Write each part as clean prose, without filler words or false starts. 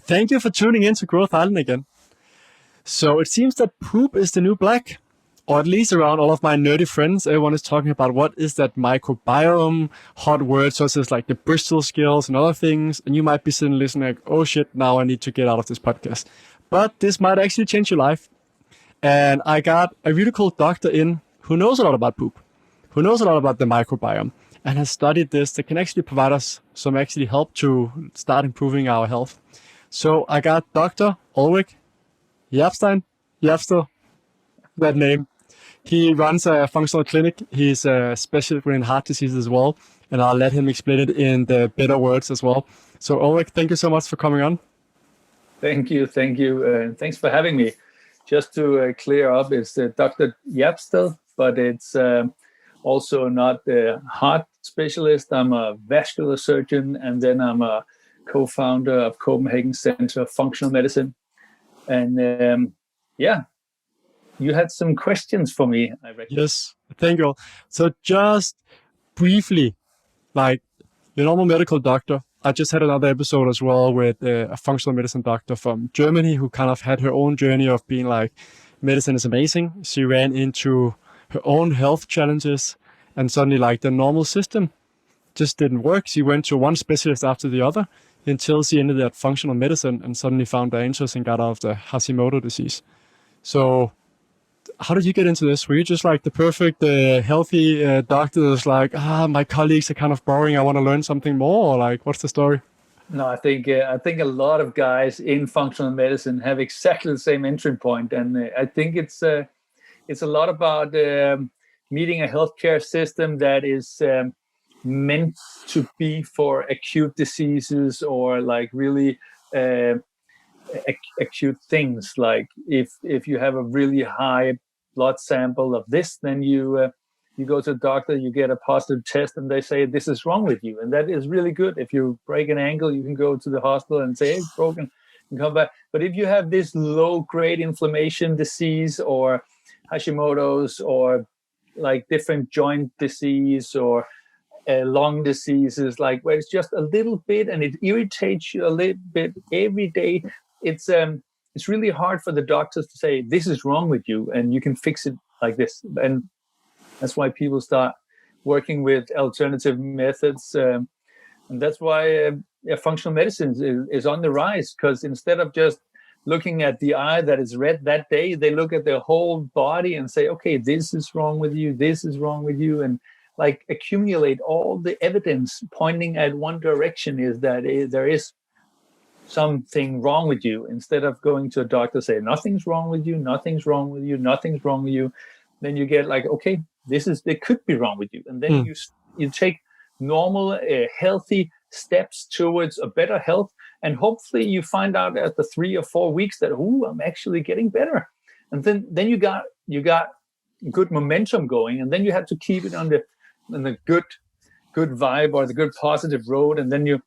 Thank you for tuning in to Growth Island again. So it seems that poop is the new black, or at least around all of my nerdy friends, everyone is talking about what is that microbiome, hot words such as like the Bristol skills and other things. And you might be sitting listening like, oh shit, now I need to get out of this podcast. But this might actually change your life. And I got a really cool doctor in who knows a lot about poop, who knows a lot about the microbiome, and has studied this that can actually provide us some actually help to start improving our health. So I got Dr. Ulrik Hjerpsted, that name. He runs a functional clinic. He's a specialist in heart disease as well, and I'll let him explain it in the better words as well. So Ulrik, thank you so much for coming on. Thank you. Thanks for having me. Just to clear up, it's Dr. Hjerpsted, but it's also not the heart specialist. I'm a vascular surgeon, and then I'm a co-founder of Copenhagen Center of Functional Medicine. And you had some questions for me, I reckon. Yes, thank you. So just briefly, like your normal medical doctor, I just had another episode as well with a functional medicine doctor from Germany who kind of had her own journey of being like, medicine is amazing. She ran into her own health challenges and suddenly like the normal system just didn't work. She went to one specialist after the other until she ended at functional medicine and suddenly found her interest and got out of the Hashimoto disease. So how did you get into this? Were you just like the perfect, healthy doctor that's like, my colleagues are kind of boring, I want to learn something more? Or like, what's the story? No, I think a lot of guys in functional medicine have exactly the same entry point. And I think it's a lot about meeting a healthcare system that is meant to be for acute diseases or like really acute things. Like if you have a really high blood sample of this, then you go to the doctor, you get a positive test, and they say this is wrong with you, and that is really good. If you break an ankle, you can go to the hospital and say, hey, it's broken, and come back. But if you have this low-grade inflammation disease or Hashimoto's or like different joint disease or lung diseases, like where it's just a little bit and it irritates you a little bit every day, it's really hard for the doctors to say this is wrong with you and you can fix it like this. And that's why people start working with alternative methods, and that's why functional medicine is on the rise, because instead of just looking at the eye that is red that day, they look at their whole body and say, okay, this is wrong with you, this is wrong with you, and like accumulate all the evidence pointing at one direction, is that there is something wrong with you, instead of going to a doctor say nothing's wrong with you, nothing's wrong with you, nothing's wrong with you. Then you get like, okay, it could be wrong with you, and then you take normal healthy steps towards a better health, and hopefully you find out after 3 or 4 weeks that I'm actually getting better, and then you got good momentum going, and then you have to keep it on the good vibe or the good positive road, and then you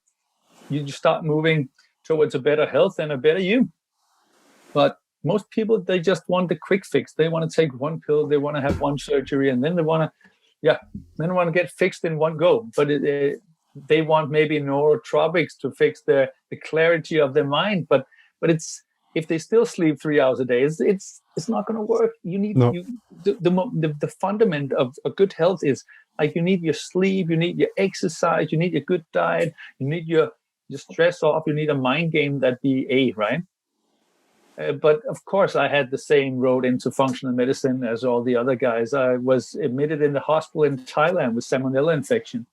start moving towards a better health and a better you. But most people, they just want the quick fix. They want to take one pill, they want to have one surgery, and then they want to get fixed in one go. But they want maybe neurotropics to fix the clarity of their mind. But it's, if they still sleep 3 hours a day, it's not going to work. You need the fundament of a good health is like, you need your sleep, you need your exercise, you need your good diet, you need your stress off, you need a mind game that be right. But of course, I had the same road into functional medicine as all the other guys. I was admitted in the hospital in Thailand with salmonella infection.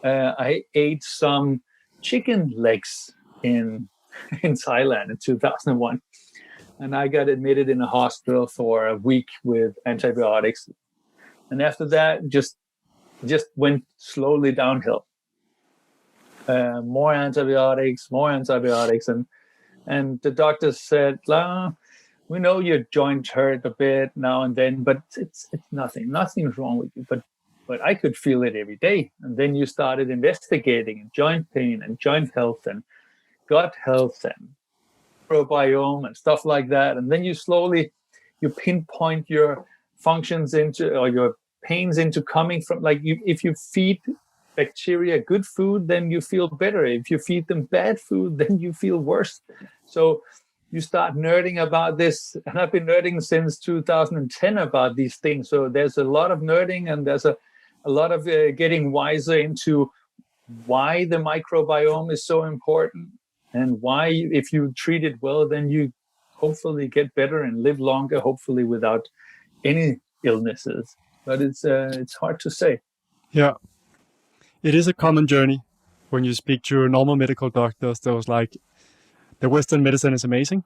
I ate some chicken legs in Thailand in 2001. And I got admitted in a hospital for a week with antibiotics. And after that, just went slowly downhill. More antibiotics. And the doctor said, we know your joint hurt a bit now and then, but it's nothing. Nothing's wrong with you. But I could feel it every day. And then you started investigating joint pain and joint health and gut health and microbiome and stuff like that. And then you pinpoint your functions into, or your pains into coming from, like if you feed bacteria good food, then you feel better. If you feed them bad food, then you feel worse. So you start nerding about this, and I've been nerding since 2010 about these things. So there's a lot of nerding, and there's a lot of getting wiser into why the microbiome is so important, and why, if you treat it well, then you hopefully get better and live longer, hopefully without any illnesses. But it's hard to say. Yeah. It is a common journey. When you speak to normal medical doctors, there was like, the Western medicine is amazing,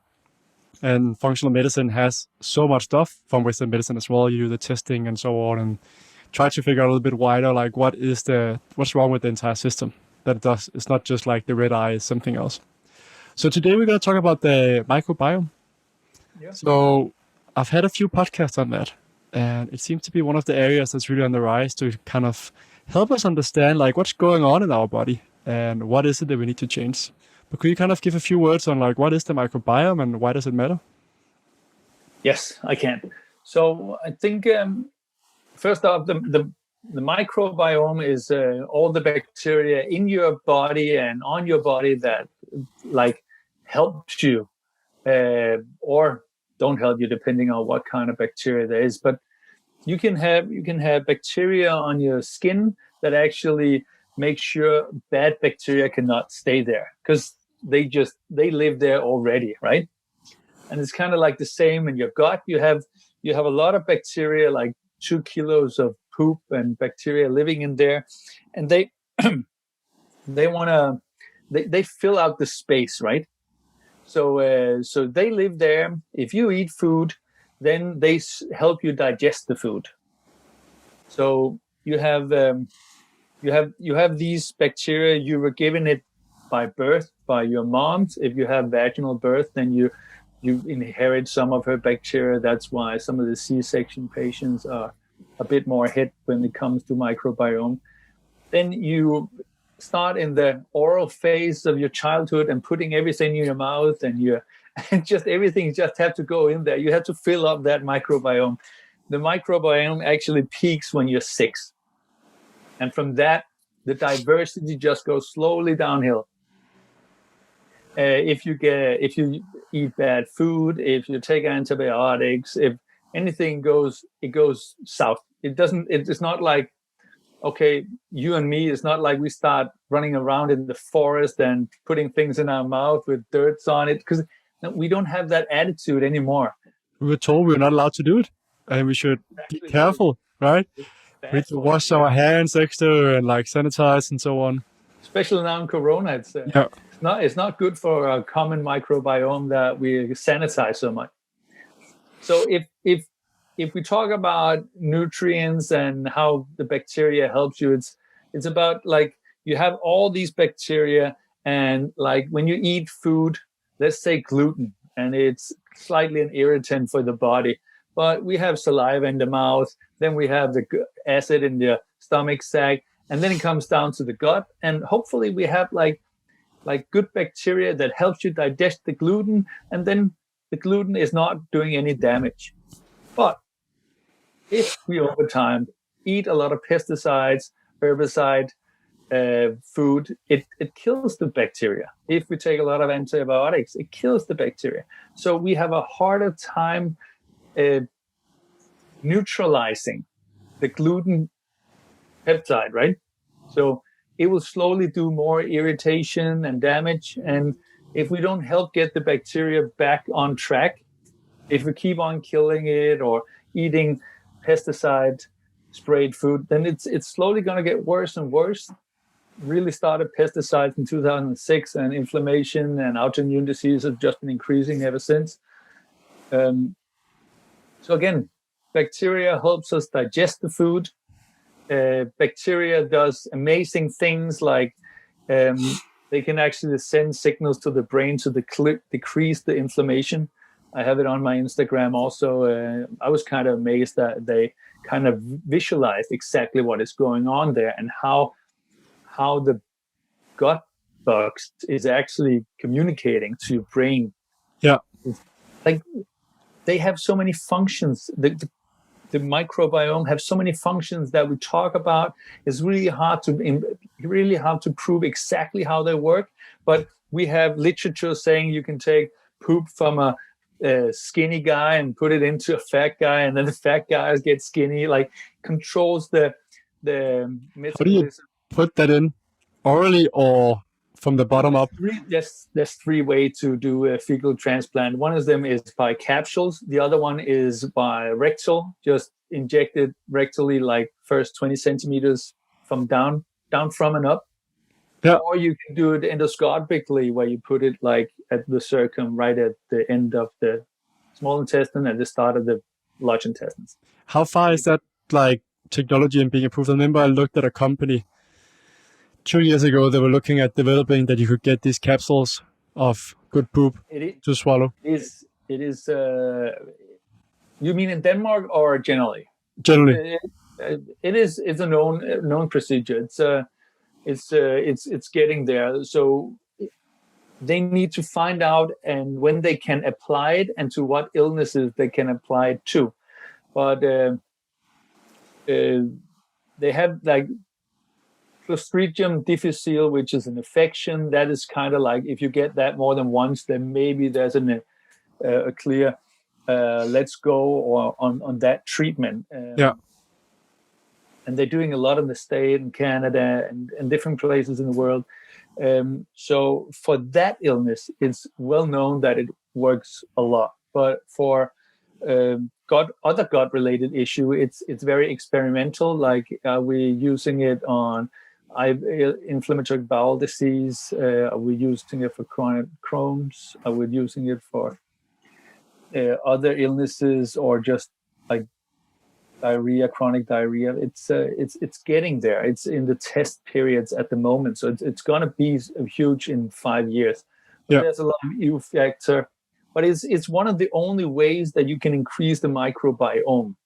and functional medicine has so much stuff from Western medicine as well. You do the testing and so on, and try to figure out a little bit wider, like what's wrong with the entire system. It's not just like the red eye, is something else. So today we're going to talk about the microbiome. Yeah. So I've had a few podcasts on that, and it seems to be one of the areas that's really on the rise to kind of help us understand like what's going on in our body and what is it that we need to change. But could you kind of give a few words on like what is the microbiome and why does it matter? Yes, I can. So I think first off, the microbiome is all the bacteria in your body and on your body that like helps you or don't help you, depending on what kind of bacteria there is. But you can have bacteria on your skin that actually make sure bad bacteria cannot stay there, because they live there already, right? And it's kind of like the same in your gut. You have a lot of bacteria, like 2 kilos of poop and bacteria living in there, and they they fill out the space, right? So they live there. If you eat food, then they help you digest the food. So you have these bacteria. You were given it by birth by your mom. If you have vaginal birth, then you inherit some of her bacteria. That's why some of the C-section patients are a bit more hit when it comes to microbiome. Then you start in the oral phase of your childhood and putting everything in your mouth, and just everything just have to go in there. You have to fill up that microbiome. The microbiome actually peaks when you're 6. And from that, the diversity just goes slowly downhill. If you eat bad food, if you take antibiotics, if anything goes, it goes south. It's not like, okay, you and me, it's not like we start running around in the forest and putting things in our mouth with dirts on it, because we don't have that attitude anymore. We were told we're not allowed to do it, and we should be careful, right? We need to wash our hands extra and like sanitize and so on. Especially now in Corona, it's not good for a common microbiome that we sanitize so much. So if we talk about nutrients and how the bacteria helps you, it's about like you have all these bacteria, and like when you eat food, let's say gluten, and it's slightly an irritant for the body, but we have saliva in the mouth, then we have the acid in the stomach sac, and then it comes down to the gut, and hopefully we have like good bacteria that helps you digest the gluten, and then the gluten is not doing any damage. But if we over time eat a lot of pesticides, herbicide food, it kills the bacteria. If we take a lot of antibiotics, it kills the bacteria. So we have a harder time neutralizing the gluten peptide, right? So it will slowly do more irritation and damage. And if we don't help get the bacteria back on track, if we keep on killing it or eating pesticide sprayed food, then it's slowly going to get worse and worse. Really started pesticides in 2006, and inflammation and autoimmune disease have just been increasing ever since. So again, bacteria helps us digest the food. Bacteria does amazing things like they can actually send signals to the brain to decrease the inflammation. I have it on my Instagram also. I was kind of amazed that they kind of visualize exactly what is going on there, and how the gut bugs is actually communicating to your brain. Yeah. Like they have so many functions. The the microbiome have so many functions that we talk about. It's really hard to prove exactly how they work. But we have literature saying you can take poop from a skinny guy and put it into a fat guy, and then the fat guys get skinny. Like controls the How do you metabolism. put that in? Orally or from the bottom up? There's three ways to do a fecal transplant. One of them is by capsules. The other one is by rectal, just injected rectally, like first 20 centimeters from down from and up. Yeah. Or you can do it endoscopically, where you put it like at the circum, right at the end of the small intestine and the start of the large intestines. How far is that like technology and being approved? I remember I looked at a company 2 years ago. They were looking at developing that you could get these capsules of good poop to swallow. It is. You mean in Denmark or generally? Generally. It's a known procedure. It's getting there. So they need to find out and when they can apply it and to what illnesses they can apply it to. But they have like Clostridium difficile, which is an infection. That is kind of like if you get that more than once, then maybe there's a clear let's go or on that treatment. Yeah. And they're doing a lot in the state and Canada and different places in the world. So for that illness, it's well known that it works a lot. But for other gut-related issue, it's very experimental. Like we're using it on inflammatory bowel disease. We're using it for chronic Crohn's. We're using it for other illnesses or just like diarrhea, chronic diarrhea. It's getting there. It's in the test periods at the moment, so it's gonna be huge in 5 years. But there's a lot of EU factor, but it's one of the only ways that you can increase the microbiome.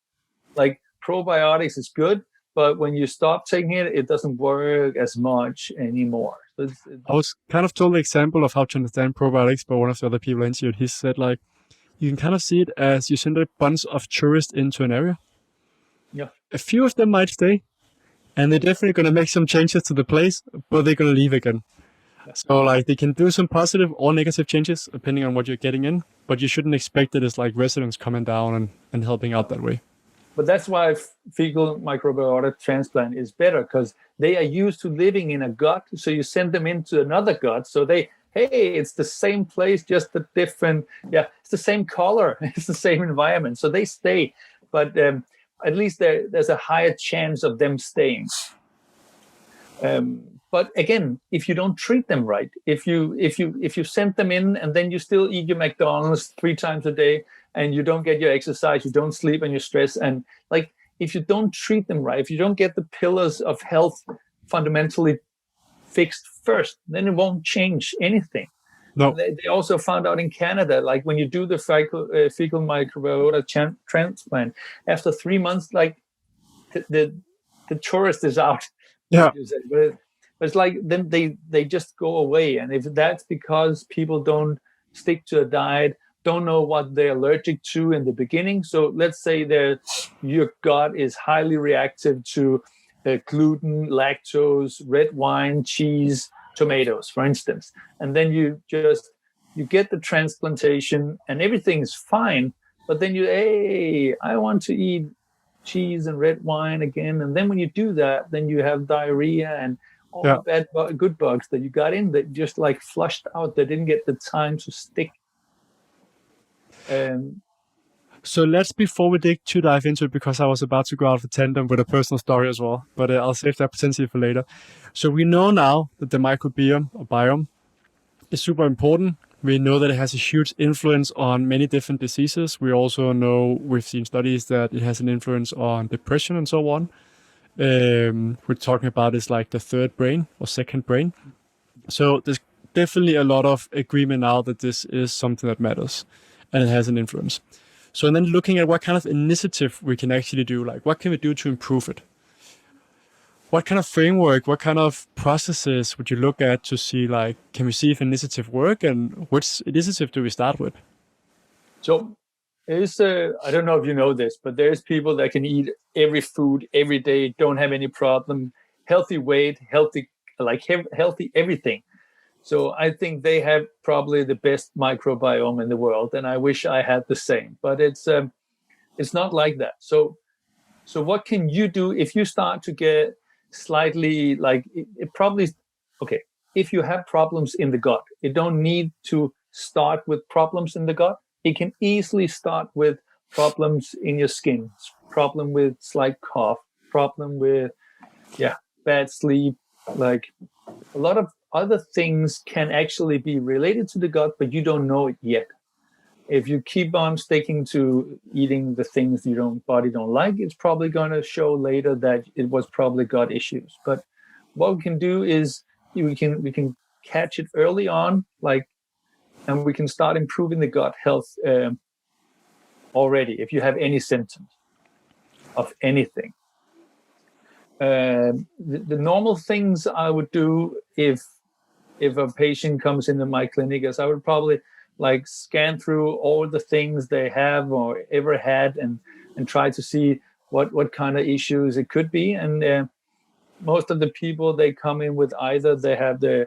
Like probiotics is good, but when you stop taking it, it doesn't work as much anymore. So I was kind of told the example of how to understand probiotics by one of the other people I interviewed. He said like you can kind of see it as you send a bunch of tourists into an area. Yeah. A few of them might stay, and they're definitely going to make some changes to the place, but they're going to leave again. Yeah. So like they can do some positive or negative changes depending on what you're getting in, but you shouldn't expect it as like residents coming down and helping out that way. But that's why fecal microbiota transplant is better, because they are used to living in a gut. So you send them into another gut. So it's the same place, just a different, it's the same color, it's the same environment. So they stay, but at least there's a higher chance of them staying. But again, if you don't treat them right, if you send them in and then you still eat your McDonald's 3 times a day and you don't get your exercise, you don't sleep and you're stressed, and like if you don't treat them right, if you don't get the pillars of health fundamentally fixed first, then it won't change anything. No. They also found out in Canada, like when you do the fecal microbiota transplant, after 3 months, like the tourist is out. Yeah. But it's like then they just go away. And if that's because people don't stick to a diet, don't know what they're allergic to in the beginning. So let's say that your gut is highly reactive to gluten, lactose, red wine, cheese, tomatoes, for instance, and then you get the transplantation and everything's fine, but then I want to eat cheese and red wine again, and then when you do that, then you have diarrhea and all the bad good bugs that you got in that just like flushed out. They didn't get the time to stick. So let's, before we dive into it, because I was about to go out of a tandem with a personal story as well, but I'll save that potentially for later. So we know now that the microbiome or biome is super important. We know that it has a huge influence on many different diseases. We also know, we've seen studies that it has an influence on depression and so on. We're talking about it's like the third brain or second brain. So there's definitely a lot of agreement now that this is something that matters and it has an influence. So, and then looking at what kind of initiative we can actually do, like what can we do to improve it? What kind of framework, what kind of processes would you look at to see, like, can we see if initiative work and which initiative do we start with? So There's I don't know if you know this, but there's people that can eat every food every day, don't have any problem, healthy weight, healthy, like healthy everything. So I think they have probably the best microbiome in the world, and I wish I had the same. But it's not like that. So what can you do if you start to get slightly like it probably okay, if you have problems in the gut, you don't need to start with problems in the gut. It can easily start with problems in your skin, problem with slight cough, problem with bad sleep, like a lot of other things can actually be related to the gut, but you don't know it yet. If you keep on sticking to eating the things your body don't like, it's probably going to show later that it was probably gut issues. But what we can do is we can catch it early on, like, and we can start improving the gut health already if you have any symptoms of anything. The normal things I would do if a patient comes into my clinic is I would probably like scan through all the things they have or ever had and try to see what kind of issues it could be. And most of the people, they come in with either they have a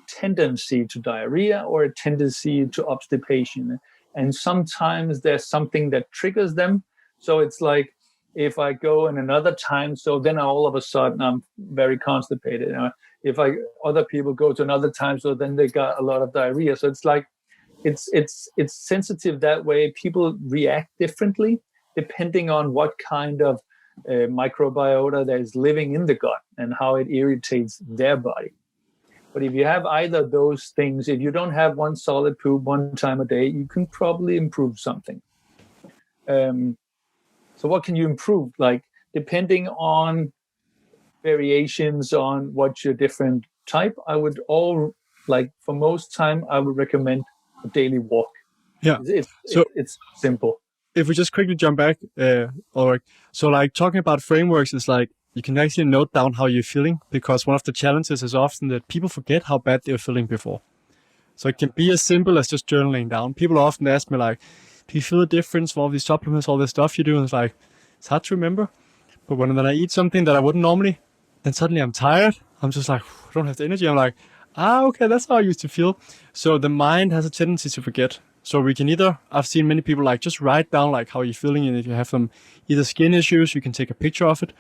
tendency to diarrhea or a tendency to obstipation. And sometimes there's something that triggers them. So it's like, if I go in another time, so then all of a sudden I'm very constipated. If other people go to another time, so then they got a lot of diarrhea. So it's like, it's sensitive that way. People react differently depending on what kind of microbiota that is living in the gut and how it irritates their body. But if you have either of those things, if you don't have one solid poop one time a day, you can probably improve something. So what can you improve? Like, depending on variations on what your different type, I would for most time, I would recommend a daily walk. Yeah. It's simple. If we just quickly jump back, Ulrik, so like talking about frameworks is like, you can actually note down how you're feeling, because one of the challenges is often that people forget how bad they were feeling before. So it can be as simple as just journaling down. People often ask me like, do you feel a difference for all these supplements, all this stuff you do? And it's like, it's hard to remember. But when I eat something that I wouldn't normally, then suddenly I'm tired. I'm just like, I don't have the energy. I'm like, okay, that's how I used to feel. So the mind has a tendency to forget. So we can I've seen many people like just write down like how you're feeling. And if you have some either skin issues, you can take a picture of it.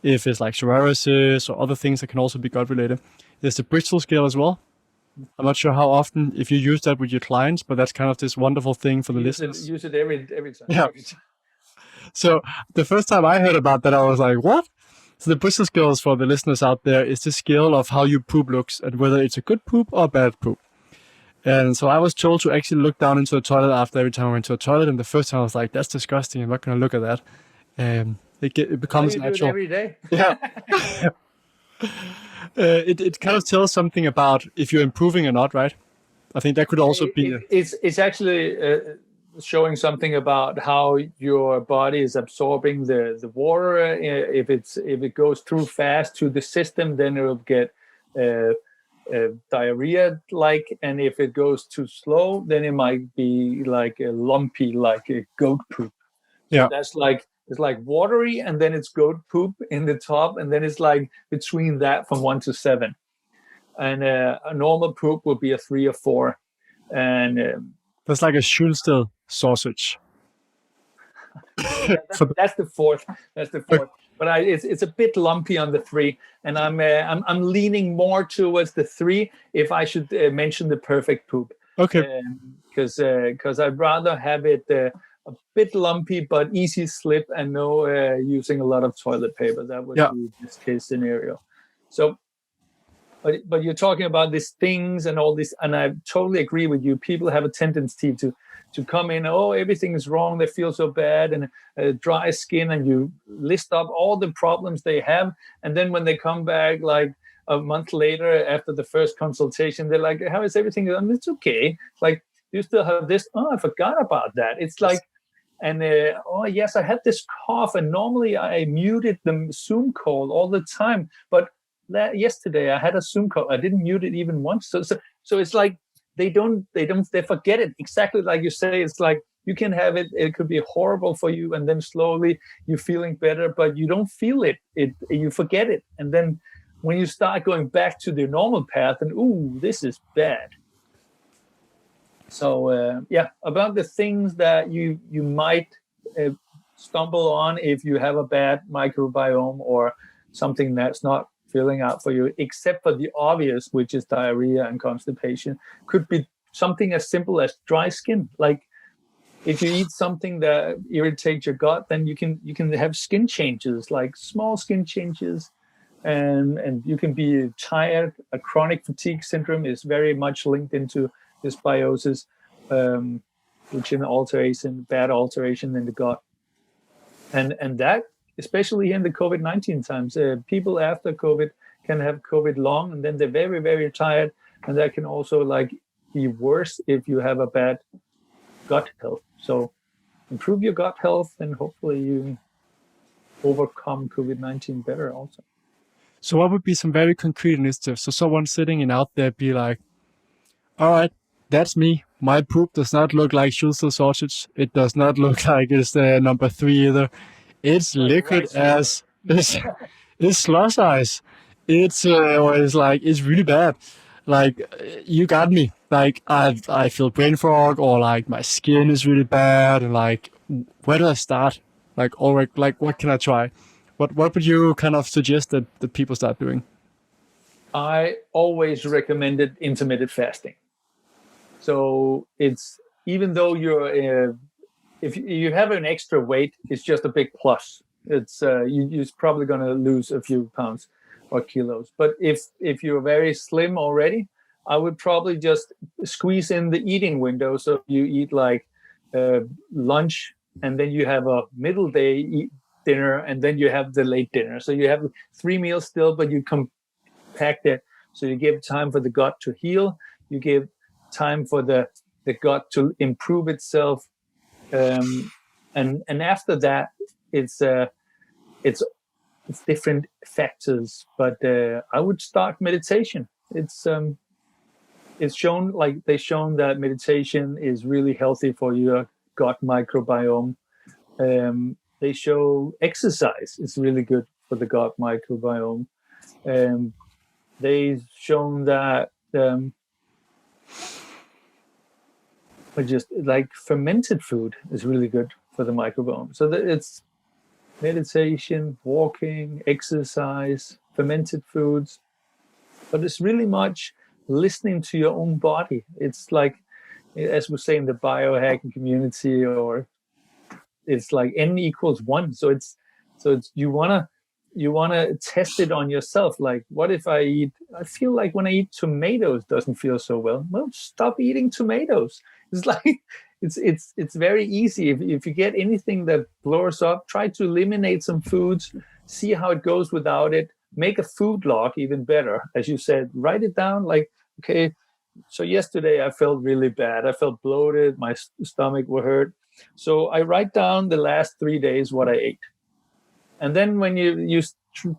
If it's like psoriasis or other things that can also be gut related. There's the Bristol scale as well. I'm not sure how often if you use that with your clients, but that's kind of this wonderful thing for the listeners. Use it every time. Yeah. So the first time I heard about that, I was like, what? So the Bristol scale for the listeners out there is the scale of how your poop looks and whether it's a good poop or a bad poop. And so I was told to actually look down into the toilet after every time I went to a toilet. And the first time I was like, that's disgusting. I'm not going to look at that. It becomes natural. Every day. Yeah. It kind of tells something about if you're improving or not, right? I think that could also be. It's actually showing something about how your body is absorbing the water. If it goes through fast to the system, then it will get diarrhea-like, and if it goes too slow, then it might be like a lumpy, like a goat poop. Yeah, that's like. It's like watery, and then it's goat poop in the top, and then it's like between that from 1 to 7. And a normal poop would be a 3 or 4. And that's like a Schulsted sausage. That's the fourth. But it's a bit lumpy on the 3, and I'm leaning more towards the 3 if I should mention the perfect poop. Okay. Because I'd rather have it. A bit lumpy, but easy slip, and no using a lot of toilet paper. That would be this case scenario. So, but you're talking about these things and all this, and I totally agree with you. People have a tendency to come in, everything is wrong, they feel so bad, and dry skin, and you list up all the problems they have, and then when they come back like a month later after the first consultation, they're like, how is everything? It's okay. It's like, you still have this. I forgot about that. It's like, and yes, I had this cough, and normally I muted the Zoom call all the time, but yesterday I had a Zoom call. I didn't mute it even once. So it's like they forget it, exactly like you say. It's like You can have it. It could be horrible for you, and then slowly you're feeling better, but you don't feel it. You forget it, and then when you start going back to the normal path, and ooh, this is bad. So about the things that you might stumble on if you have a bad microbiome or something that's not filling out for you, except for the obvious, which is diarrhea and constipation, could be something as simple as dry skin. Like if you eat something that irritates your gut, then you can have skin changes, like small skin changes, and you can be tired. A chronic fatigue syndrome is very much linked into dysbiosis, which is bad alteration in the gut, and that, especially in the COVID-19 times, people after COVID can have COVID long, and then they're very, very tired, and that can also be worse if you have a bad gut health. So improve your gut health, and hopefully you overcome COVID-19 better also. So what would be some very concrete initiatives? So someone sitting in out there be like, all right, that's me. My poop does not look like Schulze sausage. It does not look like it's number 3 either. It's liquid as it's slush ice. It's it's really bad. Like, you got me. Like, I feel brain fog, or like my skin is really bad, and like, where do I start? Like, Ulrik, like, what can I try? What would you kind of suggest that people start doing? I always recommended intermittent fasting. So it's, even though if you have an extra weight, it's just a big plus. It's you're probably going to lose a few pounds or kilos. But if you're very slim already, I would probably just squeeze in the eating window. So you eat like lunch, and then you have a middle day dinner, and then you have the late dinner. So you have 3 meals still, but you compact it. So you give time for the gut to heal. You give time for the gut to improve itself, and after that, it's different factors. But I would start meditation. It's shown, they've shown that meditation is really healthy for your gut microbiome. They show exercise is really good for the gut microbiome. They've shown that just like fermented food is really good for the microbiome. So that it's meditation, walking, exercise, fermented foods, but it's really much listening to your own body. It's like, as we say in the biohacking community, or it's like N=1. So it's you wanna test it on yourself. Like, what if I feel like when I eat tomatoes doesn't feel so well? Well, stop eating tomatoes. It's like it's very easy. If you get anything that blurs up, try to eliminate some foods, see how it goes without it. Make a food log, even better. As you said, write it down. Like, okay, so yesterday I felt really bad. I felt bloated. My stomach was hurt. So I write down the last 3 days what I ate. And then when you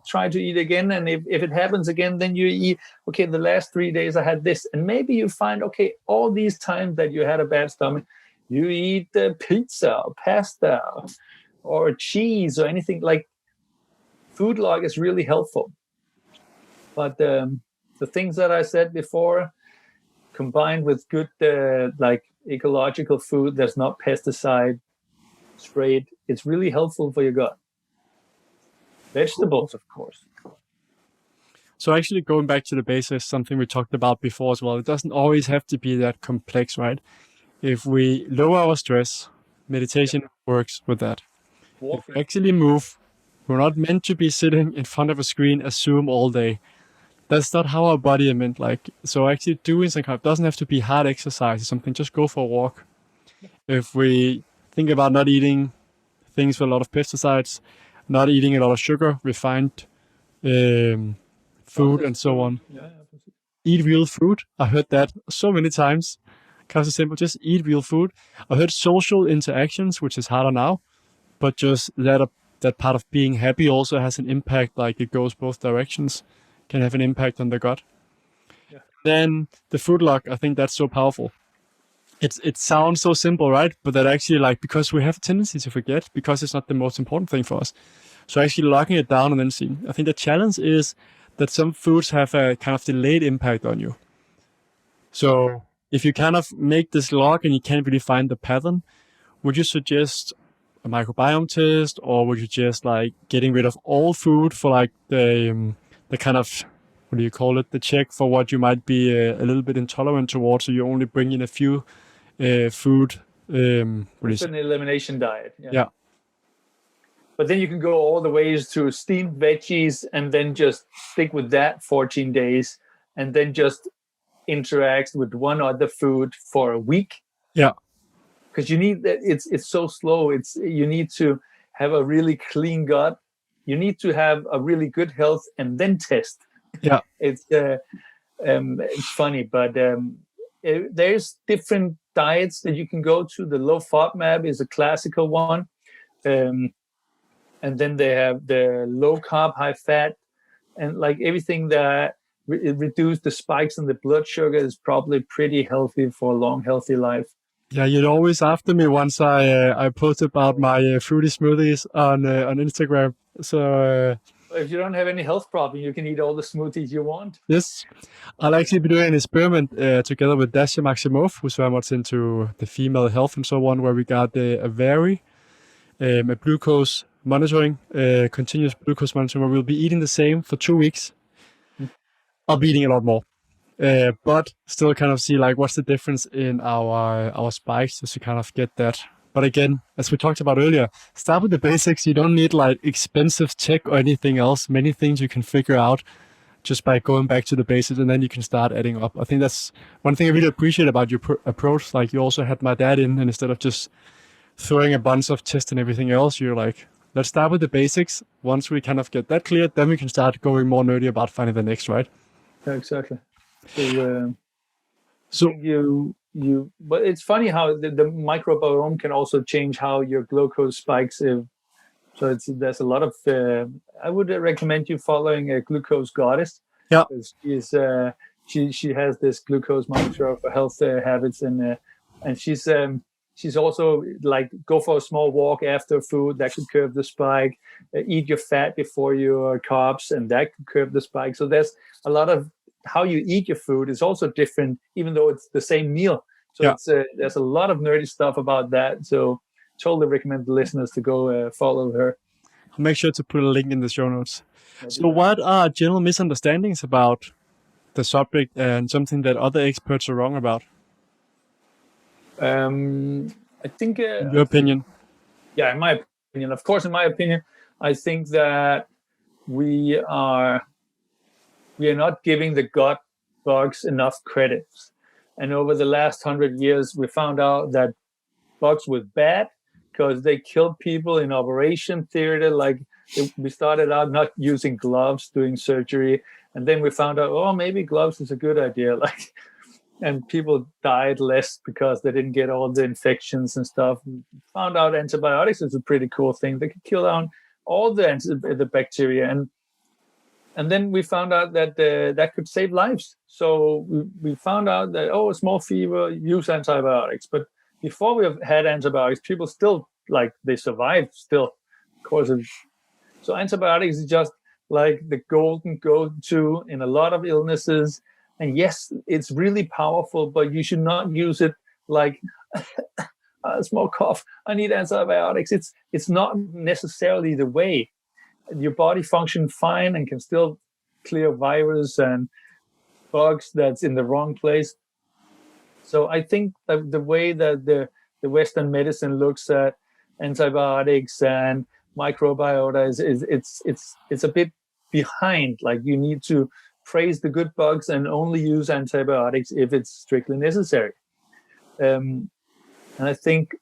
try to eat again, and if it happens again, then you eat, okay, the last 3 days I had this. And maybe you find, okay, all these times that you had a bad stomach, you eat pizza or pasta or cheese or anything. Like, food log is really helpful. But the things that I said before, combined with good ecological food that's not pesticide sprayed, it's really helpful for your gut. Vegetables, of course. So actually, going back to the basics, something we talked about before as well, it doesn't always have to be that complex, right? If we lower our stress, meditation works with that. If we actually move, we're not meant to be sitting in front of a screen, assume all day. That's not how our body is meant. Like, so actually doing some kind of, doesn't have to be hard exercise or something, just go for a walk. If we think about not eating things with a lot of pesticides, not eating a lot of sugar, refined food, and so on. Eat real food. I heard that so many times. Kind of simple, just eat real food. I heard social interactions, which is harder now, but just that part of being happy also has an impact. Like, it goes both directions, can have an impact on the gut. Yeah. Then the food log, I think that's so powerful. it sounds so simple, right? But that actually, like, because we have a tendency to forget, because it's not the most important thing for us. So actually locking it down and then seeing. I think the challenge is that some foods have a kind of delayed impact on you. So if you kind of make this log and you can't really find the pattern, would you suggest a microbiome test, or would you just like getting rid of all food for like the kind of, what do you call it, the check for what you might be a little bit intolerant towards, so you only bring in a few food. What is It's an elimination diet. Yeah. But then you can go all the ways to steamed veggies and then just stick with that 14 days and then just interact with one other food for a week. Yeah. Because you need that. It's so slow. You need to have a really clean gut. You need to have a really good health and then test. Yeah. It's funny, but there's different diets that you can go to. The low FODMAP is a classical one. And then they have the low carb, high fat, and like everything that reduce the spikes in the blood sugar is probably pretty healthy for a long, healthy life. Yeah, you'd always after me once I posted about my fruity smoothies on Instagram. So if you don't have any health problem, you can eat all the smoothies you want. yes, I'll actually be doing an experiment together with Dasha Maximov, who's very much into the female health and so on, where we got a glucose monitoring, continuous glucose monitoring, where we'll be eating the same for 2 weeks. I'll be eating a lot more, but still kind of see like what's the difference in our spikes, just to kind of get that. But again, as we talked about earlier, start with the basics. You don't need like expensive tech or anything else. Many things you can figure out just by going back to the basics, and then you can start adding up. I think that's one thing I really appreciate about your approach. Like you also had my dad in, and instead of just throwing a bunch of tests and everything else, you're like, let's start with the basics. Once we kind of get that cleared, then we can start going more nerdy about finding the next, right? Yeah, exactly. So but it's funny how the microbiome can also change how your glucose spikes. There's a lot of. I would recommend you following a glucose goddess. Yeah. She has this glucose monitor for health habits, and she's also like go for a small walk after food, that could curb the spike. Eat your fat before your carbs, and that could curb the spike. So there's a lot of how you eat your food is also different, even though it's the same meal. So there's a lot of nerdy stuff about that. So totally recommend the listeners to go follow her. I'll make sure to put a link in the show notes. So what are general misunderstandings about the subject and something that other experts are wrong about? I think... in your opinion? Yeah, in my opinion. Of course, in my opinion, I think that we are not giving the gut bugs enough credit. And over the last 100 years, we found out that bugs were bad because they killed people in operation theater. Like we started out not using gloves, doing surgery. And then we found out, oh, maybe gloves is a good idea. And people died less because they didn't get all the infections and stuff. We found out antibiotics is a pretty cool thing. They could kill down all the bacteria. And then we found out that that could save lives. So we found out that, a small fever, use antibiotics. But before we have had antibiotics, people still, they survived still. Of course. So antibiotics is just like the golden go-to in a lot of illnesses. And yes, it's really powerful, but you should not use it like a small cough, I need antibiotics. It's not necessarily the way. Your body functions fine and can still clear virus and bugs that's in the wrong place. So I think that the way that the Western medicine looks at antibiotics and microbiota it's a bit behind. Like you need to praise the good bugs and only use antibiotics if it's strictly necessary. And I think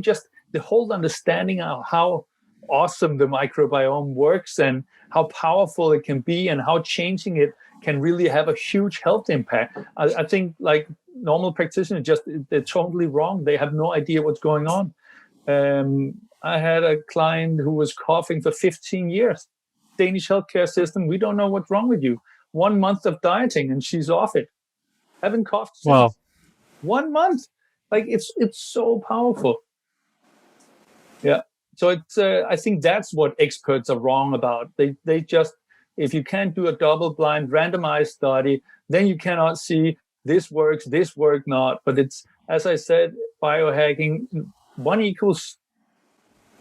just the whole understanding of how awesome the microbiome works and how powerful it can be and how changing it can really have a huge health impact. I think like normal practitioners they're totally wrong. They have no idea what's going on. I had a client who was coughing for 15 years. Danish healthcare system, we don't know what's wrong with you. 1 month of dieting and she's off it. Haven't coughed since. Wow. 1 month. Like it's so powerful. Yeah. So it's I think that's what experts are wrong about. They just, if you can't do a double-blind randomized study, then you cannot see this works, this work not. But it's, as I said, biohacking, 1 equals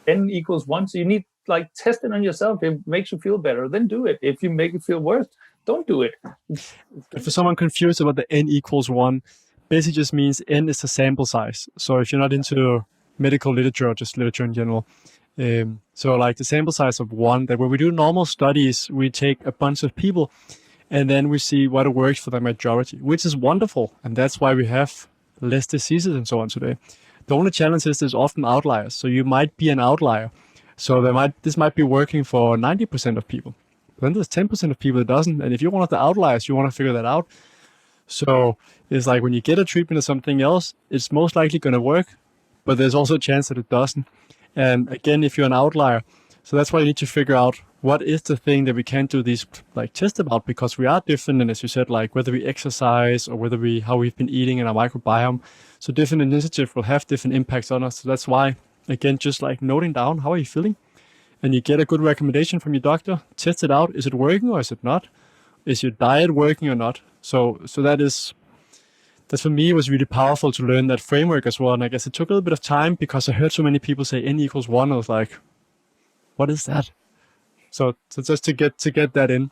n equals 1. So you need, like, test it on yourself. If it makes you feel better, then do it. If you make it feel worse, don't do it. It's And for someone confused about the n equals 1, basically just means n is the sample size. So if you're not into medical literature or just literature in general, so like the sample size of 1, that when we do normal studies, we take a bunch of people and then we see what works for the majority, which is wonderful. And that's why we have less diseases and so on today. The only challenge is there's often outliers. So you might be an outlier. So this might be working for 90% of people. Then there's 10% of people that doesn't. And if you're one of the outliers, you want to figure that out. So it's like when you get a treatment or something else, it's most likely going to work, but there's also a chance that it doesn't. And again, if you're an outlier, so that's why you need to figure out what is the thing that we can't do these like tests about, because we are different. And as you said, like whether we exercise or how we've been eating in our microbiome. So different initiatives will have different impacts on us. So that's why, again, just like noting down, how are you feeling? And you get a good recommendation from your doctor, test it out. Is it working or is it not? Is your diet working or not? So that for me was really powerful to learn that framework as well. And I guess it took a little bit of time because I heard so many people say n equals 1. I was like, what is that? So just to get that in.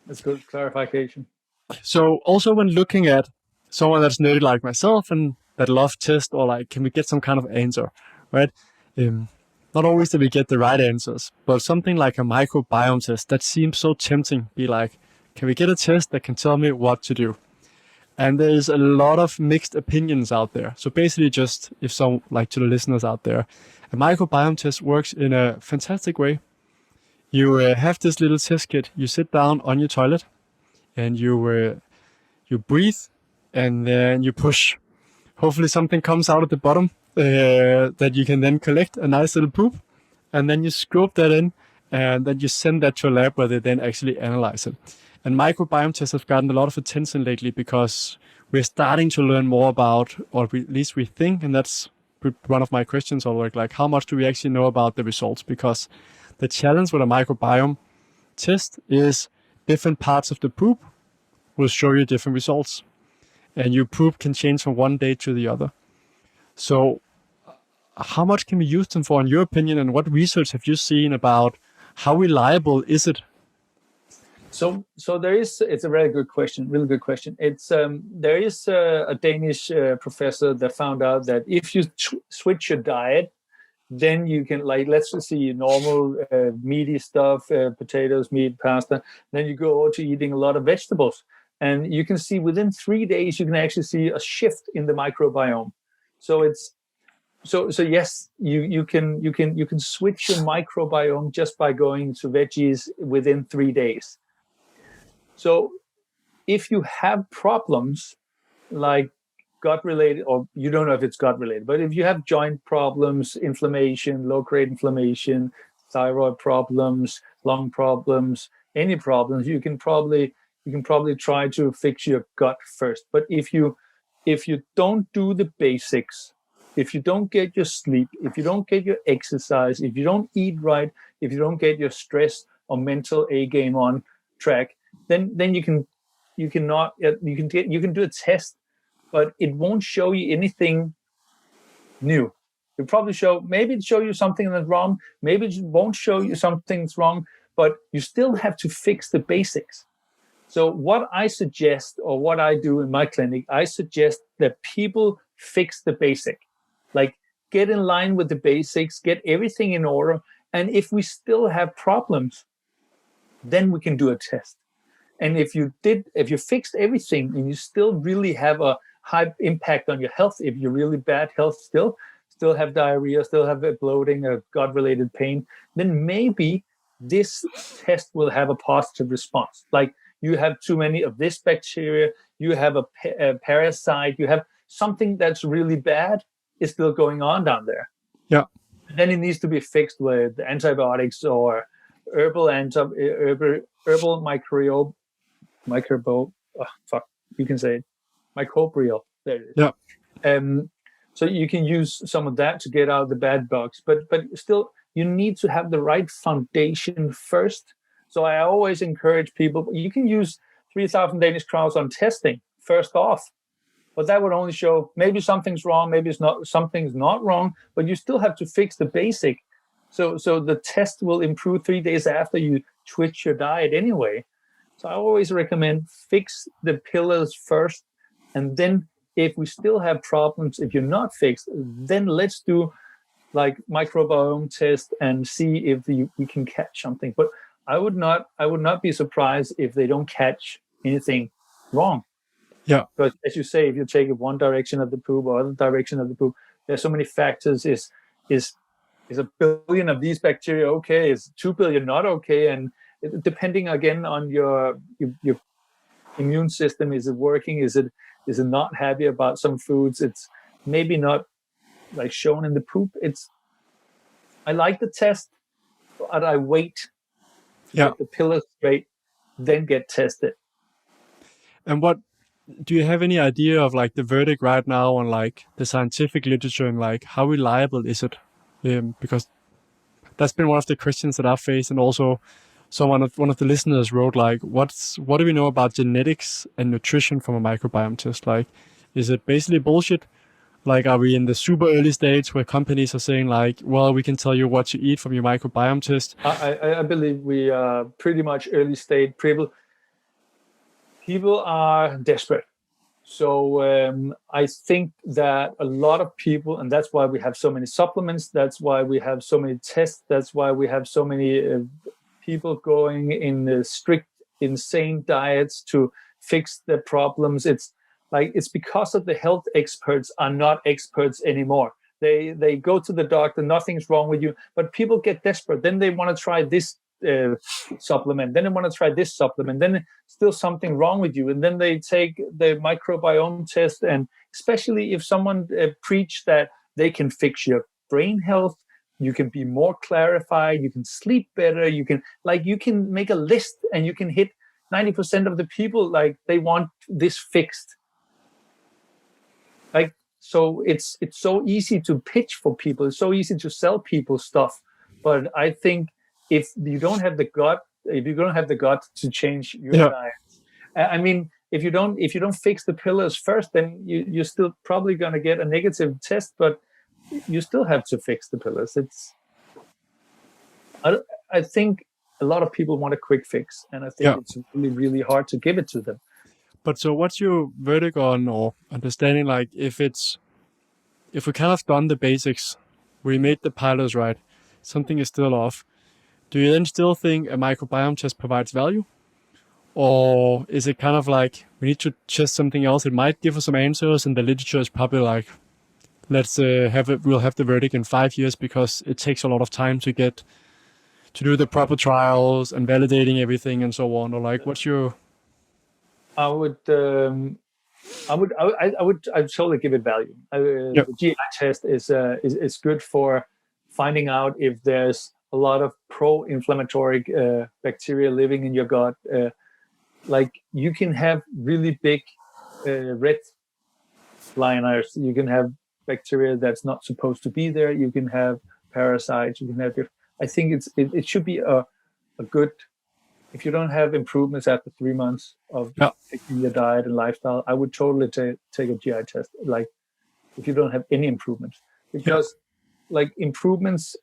That's good clarification. So also when looking at someone that's nerdy like myself and that love test, or like, can we get some kind of answer, right? Not always that we get the right answers, but something like a microbiome test that seems so tempting. Be like, can we get a test that can tell me what to do? And there's a lot of mixed opinions out there. So basically just, if some, like to the listeners out there, a microbiome test works in a fantastic way. You have this little test kit, you sit down on your toilet and you breathe and then you push. Hopefully something comes out at the bottom that you can then collect, a nice little poop, and then you scoop that in and then you send that to a lab where they then actually analyze it. And microbiome tests have gotten a lot of attention lately because we're starting to learn more about, or at least we think, and that's one of my questions, Ulrik, like how much do we actually know about the results? Because the challenge with a microbiome test is different parts of the poop will show you different results. And your poop can change from one day to the other. So how much can we use them for, in your opinion, and what research have you seen about how reliable is it? So there is, it's a really good question. It's there is a Danish professor that found out that if you switch your diet, then you can, like, let's just see normal meaty stuff, potatoes, meat, pasta. Then you go to eating a lot of vegetables, and you can see within 3 days you can actually see a shift in the microbiome. So it's so yes, you can switch your microbiome just by going to veggies within 3 days. So if you have problems like gut related, or you don't know if it's gut related, but if you have joint problems, inflammation, low grade inflammation, thyroid problems, lung problems, any problems, you can probably try to fix your gut first. But if you don't do the basics, if you don't get your sleep, if you don't get your exercise, if you don't eat right, if you don't get your stress or mental A game on track, then you can do a test, but it won't show you anything new. It'll probably show you something that's wrong. Maybe it won't show you something that's wrong, but you still have to fix the basics. So what I suggest, or what I do in my clinic, I suggest that people fix the basic. Like, get in line with the basics, get everything in order. And if we still have problems, then we can do a test. And if you fixed everything and you still really have a high impact on your health, if you're really bad health still have diarrhea, still have bloating or gut-related pain, then maybe this test will have a positive response. Like, you have too many of this bacteria, you have a parasite, you have something that's really bad is still going on down there. Yeah. And then it needs to be fixed with antibiotics or herbal microbial. You can say it. Microbial. There it is. Yeah. So you can use some of that to get out the bad bugs, but still you need to have the right foundation first. So I always encourage people, you can use 3,000 Danish crowns on testing first off, but that would only show maybe something's wrong, maybe it's not, something's not wrong, but you still have to fix the basic. So the test will improve 3 days after you switch your diet anyway. So I always recommend fix the pillars first, and then if we still have problems, if you're not fixed, then let's do like microbiome test and see if we can catch something. But I would not be surprised if they don't catch anything wrong. Yeah. But as you say, if you take it one direction of the poop or other direction of the poop, there's so many factors. Is a billion of these bacteria okay? Is 2 billion not okay? And depending again on your immune system, is it working? Is it not happy about some foods? It's maybe not like shown in the poop. I like the test, but I wait to get the pillars straight, then get tested. And what do you have any idea of like the verdict right now on like the scientific literature and like how reliable is it? Because that's been one of the questions that I've faced, and also one of the listeners wrote like, what do we know about genetics and nutrition from a microbiome test? Like, is it basically bullshit? Like, are we in the super early stage where companies are saying like, well, we can tell you what to eat from your microbiome test? I believe we are pretty much early stage. People are desperate. So I think that a lot of people, and that's why we have so many supplements, that's why we have so many tests, that's why we have so many people going in strict, insane diets to fix their problems. It's because of the health experts are not experts anymore. They go to the doctor, nothing's wrong with you, but people get desperate. Then they want to try this supplement, then they want to try this supplement, then still something wrong with you, and then they take the microbiome test. And especially if someone preach that they can fix your brain health, you can be more clarified, you can sleep better, you can make a list and you can hit 90% of the people, like they want this fixed. Like, so it's so easy to pitch for people, it's so easy to sell people stuff, but I think if you don't have the gut to change your diet, I mean, if you don't fix the pillars first, then you're still probably going to get a negative test, but you still have to fix the pillars. I think a lot of people want a quick fix, and I think it's really, really hard to give it to them. But so what's your verdict on or understanding, like if we kind of done the basics, we made the pillars right, something is still off, do you then still think a microbiome test provides value? Or is it kind of like we need to test something else? It might give us some answers, and the literature is probably like, we'll have the verdict in 5 years because it takes a lot of time to do the proper trials and validating everything and so on. Or like, what's your? I would totally give it value. The GI test is good for finding out if there's a lot of pro-inflammatory bacteria living in your gut. Like you can have really big red liners. You can have bacteria that's not supposed to be there. You can have parasites. You can have. I think it should be a good. If you don't have improvements after 3 months of fixing your diet and lifestyle, I would totally take a GI test. Like if you don't have any improvements, because like improvements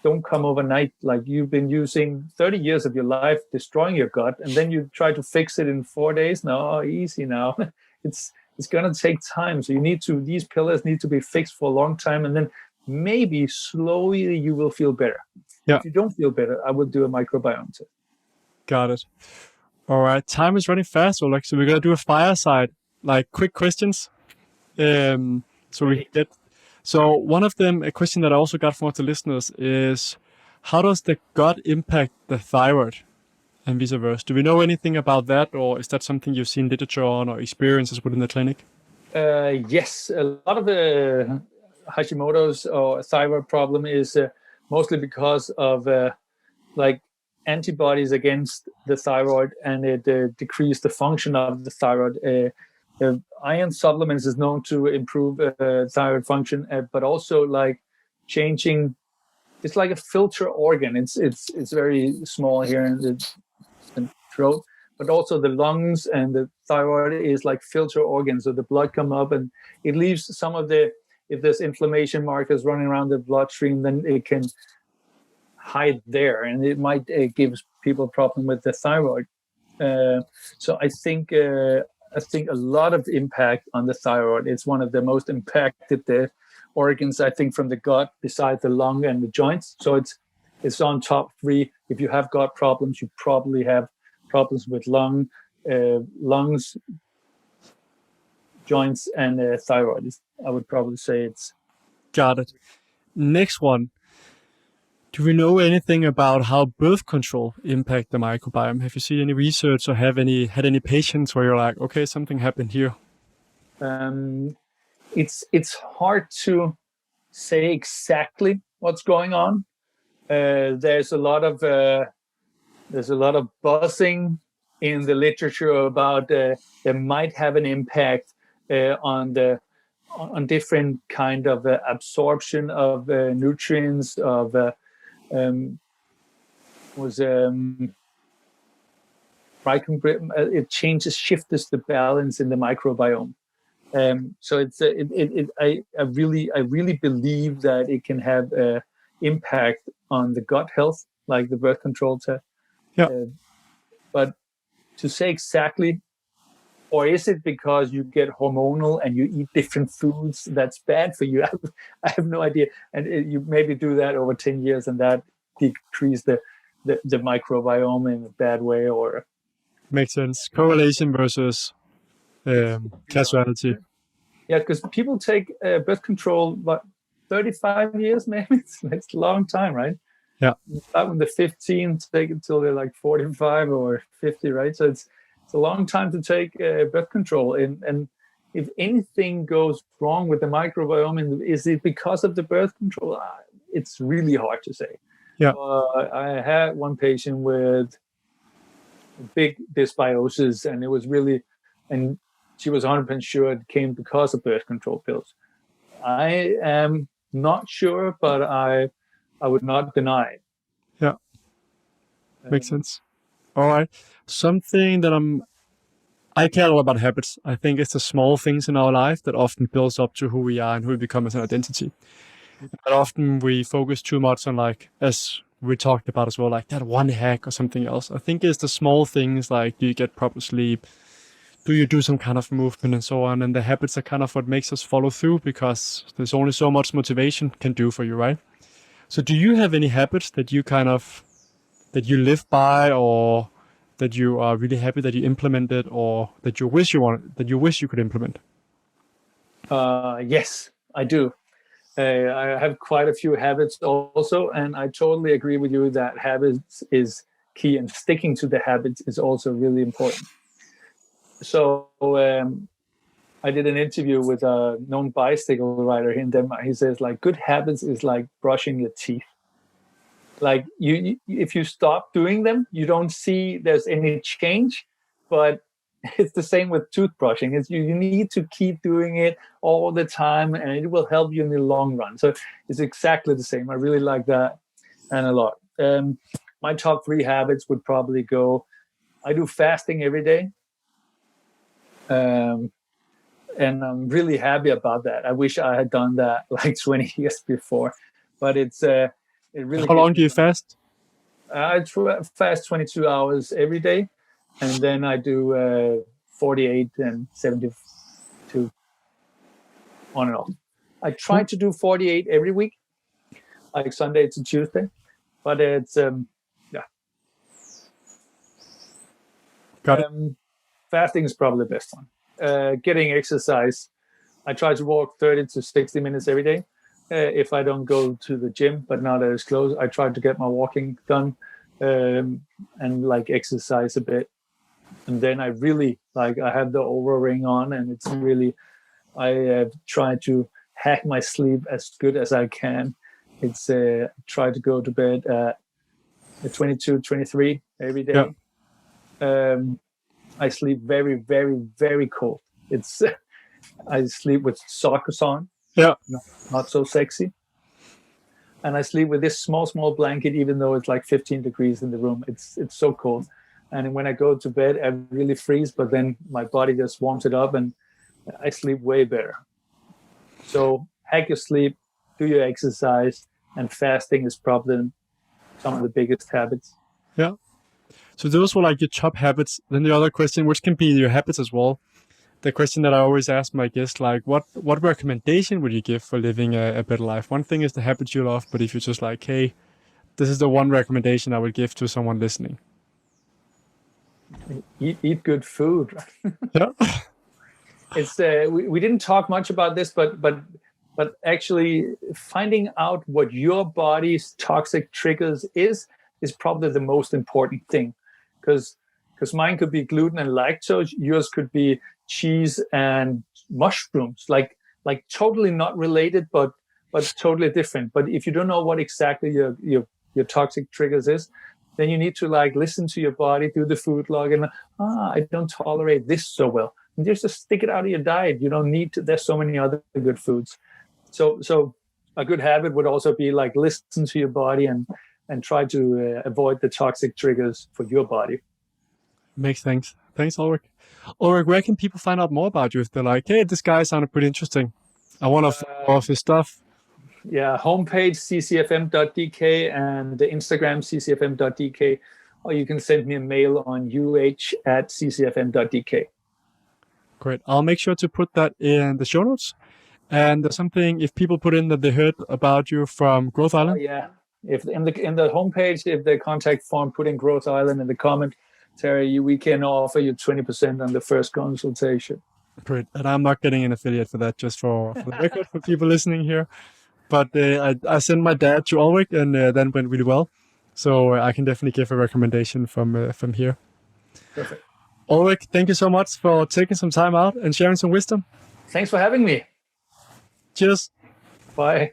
don't come overnight. Like you've been using 30 years of your life destroying your gut, and then you try to fix it in 4 days. No, easy now. It's gonna take time. So these pillars need to be fixed for a long time, and then maybe slowly you will feel better. If you don't feel better, I would do a microbiome test. Got it. All right, time is running fast, Ulrik. So we're gonna do a fireside, like quick questions. So one of them, a question that I also got from the listeners is, how does the gut impact the thyroid and vice versa? Do we know anything about that, or is that something you've seen literature on or experiences within the clinic? Yes, a lot of the Hashimoto's or thyroid problem is mostly because of like antibodies against the thyroid, and it decreased the function of the thyroid. Iron supplements is known to improve thyroid function, but also like changing. It's like a filter organ. It's very small here in the throat, but also the lungs and the thyroid is like filter organs. So the blood come up and it leaves some of the. If there's inflammation markers running around the bloodstream, then it can hide there, and it might give people a problem with the thyroid. So I think a lot of impact on the thyroid. It's one of the most impacted organs, I think, from the gut, besides the lung and the joints. So it's on top three. If you have gut problems, you probably have problems with lungs, joints, and thyroid. I would probably say it's. Got it. Next one. Do we know anything about how birth control impact the microbiome? Have you seen any research or had any patients where you're like, okay, something happened here? It's hard to say exactly what's going on. There's a lot of buzzing in the literature about there might have an impact on different kind of absorption of nutrients of it shifts the balance in the microbiome. So I really believe that it can have impact on the gut health, like the birth control test. Yeah. But to say exactly, or is it because you get hormonal and you eat different foods that's bad for you? I have no idea. And you maybe do that over 10 years and that decrease the microbiome in a bad way, or. Makes sense. Correlation versus causality. Yeah, because people take birth control, what, 35 years maybe? It's a long time, right? Yeah. Start when they're 15, take it till they're like 45 or 50, right? So it's a long time to take birth control. And if anything goes wrong with the microbiome, is it because of the birth control? It's really hard to say. Yeah. I had one patient with big dysbiosis, and it was really, and she was 100% sure it came because of birth control pills. I am not sure, but I would not deny it. Yeah. Makes sense. All right. Something that I care a lot about habits. I think it's the small things in our life that often builds up to who we are and who we become as an identity. But often we focus too much on, like, as we talked about as well, like that one hack or something else. I think it's the small things, like, do you get proper sleep? Do you do some kind of movement and so on? And the habits are kind of what makes us follow through, because there's only so much motivation can do for you, right? So do you have any habits that you live by, or that you are really happy that you implemented, or that you wish you could implement? Yes, I do. I have quite a few habits also, and I totally agree with you that habits is key, and sticking to the habits is also really important. So I did an interview with a known bicycle rider here in Denmark. He says, like, good habits is like brushing your teeth. Like you if you stop doing them, you don't see there's any change, but it's the same with toothbrushing. It's you need to keep doing it all the time, and it will help you in the long run. So it's exactly the same. I really like that and a lot. My top 3 habits would probably go, I do fasting every day. And I'm really happy about that. I wish I had done that like 20 years before, but it really. How long do you fast? I fast 22 hours every day, and then I do 48 and 72 on and off. I try to do 48 every week, like Sunday to Tuesday, but it's Got it. Fasting is probably the best one. Getting exercise, I try to walk 30 to 60 minutes every day. If I don't go to the gym, but now that it's closed, I try to get my walking done and like exercise a bit. And then I really I have the Oura ring on, and it's really, I try to hack my sleep as good as I can. It's try to go to bed at 22, 23 every day. Yeah. I sleep very, very, very cold. It's I sleep with socks on, Yeah. not so sexy, and I sleep with this small blanket, even though it's like 15 degrees in the room. It's so cold, and when I go to bed, I really freeze. But then my body just warms it up, and I sleep way better. So hack your sleep, do your exercise, and fasting is probably some of the biggest habits. Yeah. So those were like your top habits. Then the other question, which can be your habits as well. The question that I always ask my guests, like, what recommendation would you give for living a better life? One thing is the habits you love, but if you're just like, hey, this is the one recommendation I would give to someone listening. Eat good food. Yeah. It's we didn't talk much about this, but actually finding out what your body's toxic triggers is probably the most important thing, because mine could be gluten and lactose, yours could be cheese and mushrooms, like totally not related, but totally different. But if you don't know what exactly your toxic triggers is, then you need to like listen to your body, do the food log, and I don't tolerate this so well. And just stick it out of your diet. You don't need to. There's so many other good foods. So a good habit would also be like listen to your body and try to avoid the toxic triggers for your body. Makes sense. Thanks, Ulrik. Ulrik, where can people find out more about you if they're like, hey, this guy sounded pretty interesting, I want to follow off his stuff? Yeah, homepage ccfm.dk and the Instagram ccfm.dk, or you can send me a mail on uh@ccfm.dk. Great. I'll make sure to put that in the show notes. And there's something, if people put in that they heard about you from Growth Island. Yeah, if in the homepage, if the contact form, put in Growth Island in the comment, Terry, we can offer you 20% on the first consultation. Great. And I'm not getting an affiliate for that, just for the record, for people listening here. But I sent my dad to Ulrik, and that went really well. So I can definitely give a recommendation from here. Perfect. Ulrik, thank you so much for taking some time out and sharing some wisdom. Thanks for having me. Cheers. Bye.